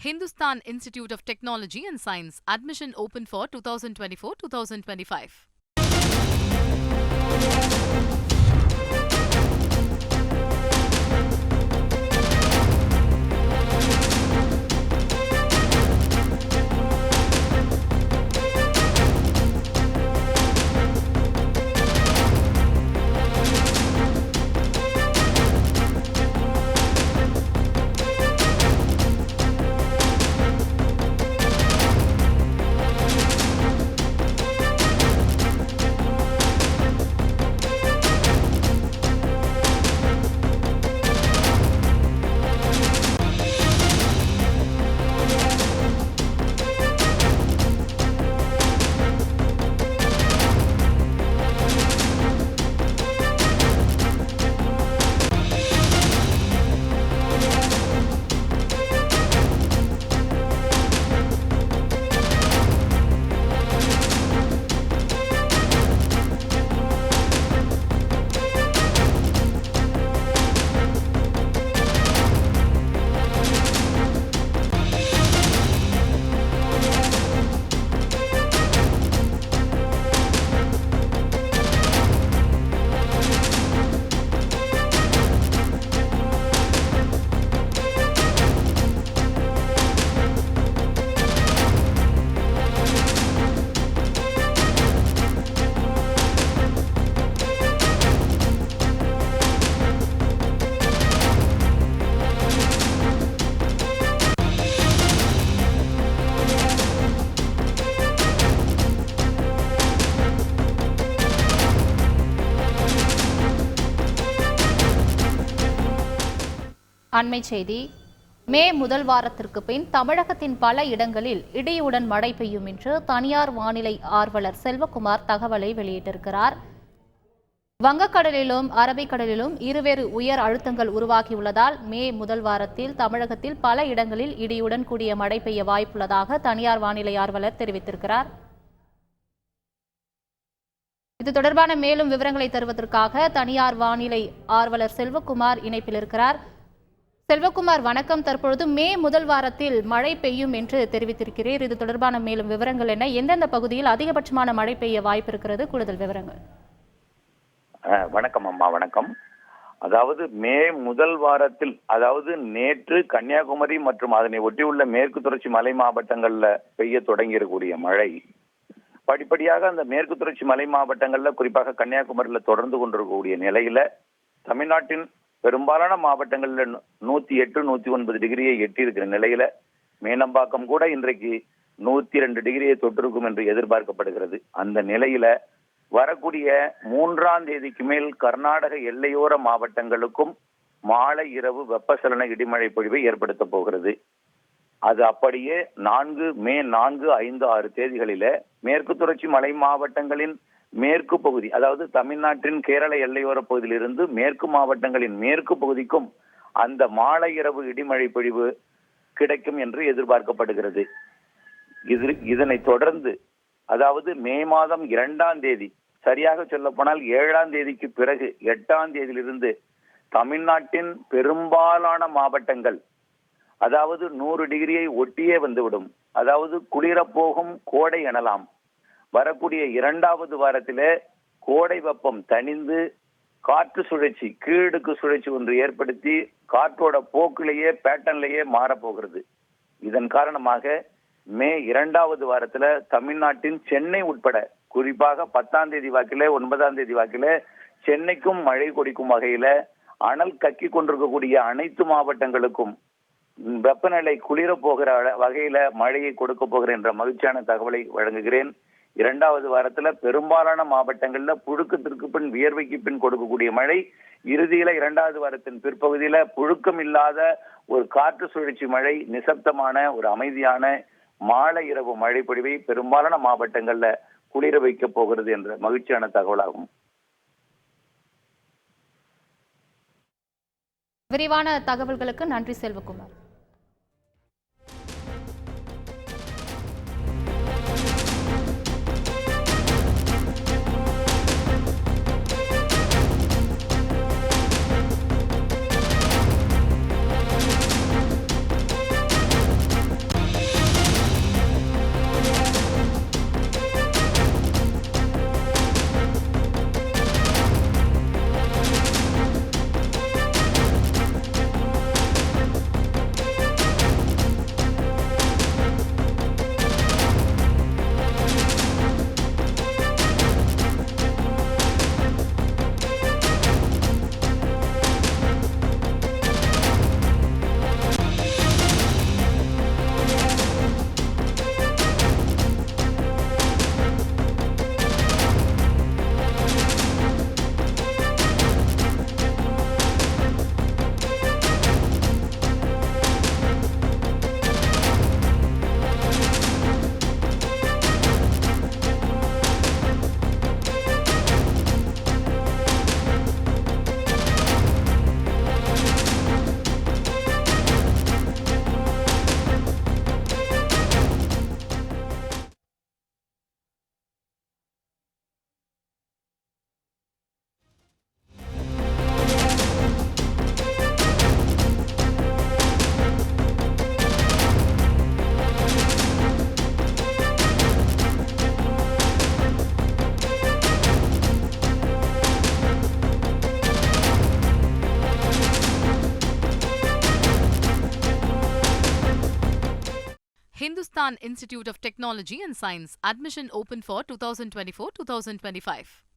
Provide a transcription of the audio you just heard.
Hindustan Institute of Technology and Science. Admission open for 2024-2025. அண்மை செய்தி. மே முதல் வாரத்திற்கு பின் தமிழகத்தின் பல இடங்களில் இடியுடன் மழை பெய்யும் என்று தனியார் வானிலை ஆர்வலர் செல்வகுமார் தகவலை வெளியிட்டிருக்கிறார். வங்கக்கடலிலும் அரபிக்கடலிலும் இருவேறு உயர் அழுத்தங்கள் உருவாகியுள்ளதால் மே முதல் வாரத்தில் தமிழகத்தில் பல இடங்களில் இடியுடன் கூடிய மழை பெய்ய வாய்ப்புள்ளதாக தனியார் வானிலை ஆர்வலர் தெரிவித்திருக்கிறார். இது தொடர்பான மேலும் விவரங்களை தருவதற்காக தனியார் வானிலை ஆர்வலர் செல்வகுமார் இணைப்பில் இருக்கிறார். செல்வகுமார், வணக்கம். தற்பொழுது மே முதல் வாரத்தில் மழை பெய்யும் என்று தெரிவித்திருக்கிறீர். இது தொடர்பான மேலும் விவரங்கள் என்ன? எந்தெந்த பகுதியில் அதிகபட்சமான மழை பெய்ய வாய்ப்பு இருக்கிறது? கூடுதல் விவரங்கள். வணக்கம் அம்மா, வணக்கம். அதாவது மே முதல் வாரத்தில், அதாவது நேற்று கன்னியாகுமரி மற்றும் அதனை ஒட்டியுள்ள மேற்கு தொடர்ச்சி மலை மாவட்டங்கள்ல பெய்ய தொடங்கியிருக்கக்கூடிய மழை படிப்படியாக அந்த மேற்கு தொடர்ச்சி மலை மாவட்டங்கள்ல, குறிப்பாக கன்னியாகுமரியில தொடர்ந்து கொண்டிருக்கக்கூடிய நிலையில தமிழ்நாட்டின் பெரும்பாலான மாவட்டங்கள்ல 108, 109 டிகிரியை எட்டி இருக்கிற நிலையில மேனம்பாக்கம் கூட இன்றைக்கு 102 டிகிரியை தொட்டிருக்கும் என்று எதிர்பார்க்கப்படுகிறது. அந்த நிலையில வரக்கூடிய 3ஆம் தேதிக்கு மேல் கர்நாடக எல்லையோர மாவட்டங்களுக்கும் மாலை இரவு வெப்பசலன இடிமழை பொழிவை ஏற்படுத்த போகிறது. அது அப்படியே மே 4, 5, 6 தேதிகளில மேற்கு தொடர்ச்சி மலை மாவட்டங்களின் மேற்கு பகுதி, அதாவது தமிழ்நாட்டின் கேரள எல்லையோர பகுதியிலிருந்து மேற்கு மாவட்டங்களின் மேற்கு பகுதிக்கும் அந்த மாலை இரவு இடிமழை பொழிவு கிடைக்கும் என்று எதிர்பார்க்கப்படுகிறது. இதனை தொடர்ந்து, அதாவது மே மாதம் 2ஆம் தேதி, சரியாக சொல்ல போனால் 7ஆம் தேதிக்கு பிறகு 8ஆம் தேதியிலிருந்து தமிழ்நாட்டின் பெரும்பாலான மாவட்டங்கள், அதாவது 100 டிகிரியை ஒட்டியே வந்துவிடும். அதாவது குளிரப்போகும் கோடை எனலாம். வரக்கூடிய 2வது வாரத்திலே கோடை வெப்பம் தணிந்து காற்று சுழற்சி, கீழடுக்கு சுழற்சி ஒன்று ஏற்படுத்தி காற்றோட போக்கிலேயே பேட்டர்ன்லேயே மாறப்போகிறது. இதன் காரணமாக மே 2வது வாரத்துல தமிழ்நாட்டின் சென்னை உட்பட, குறிப்பாக 10ஆம் தேதி வாக்கில 9ஆம் தேதி வாக்கில சென்னைக்கும் மழை கொடுக்கும் வகையில அனல் கக்கி கொண்டிருக்கக்கூடிய அனைத்து மாவட்டங்களுக்கும் வெப்பநிலை குளிர போகிற வகையில மழையை கொடுக்க போகிறேன் என்ற மகிழ்ச்சியான தகவலை வழங்குகிறேன். 2வது வாரத்துல பெரும்பாலான மாவட்டங்கள்ல புழுக்கத்திற்கு பின் வியர்வைக்கு பின் கொடுக்கக்கூடிய மழை, இறுதியில 2வது வாரத்தின் பிற்பகுதியில புழுக்கம் இல்லாத ஒரு காற்று சுழற்சி மழை, நிசப்தமான ஒரு அமைதியான மாலை இரவு மழை பொழிவை பெரும்பாலான மாவட்டங்கள்ல குளிர வைக்க போகிறது என்ற மகிழ்ச்சியான தகவலாகும். விரிவான தகவல்களுக்கு நன்றி Selvakumar. Hindustan Institute of Technology and Science. Admission open for 2024-2025.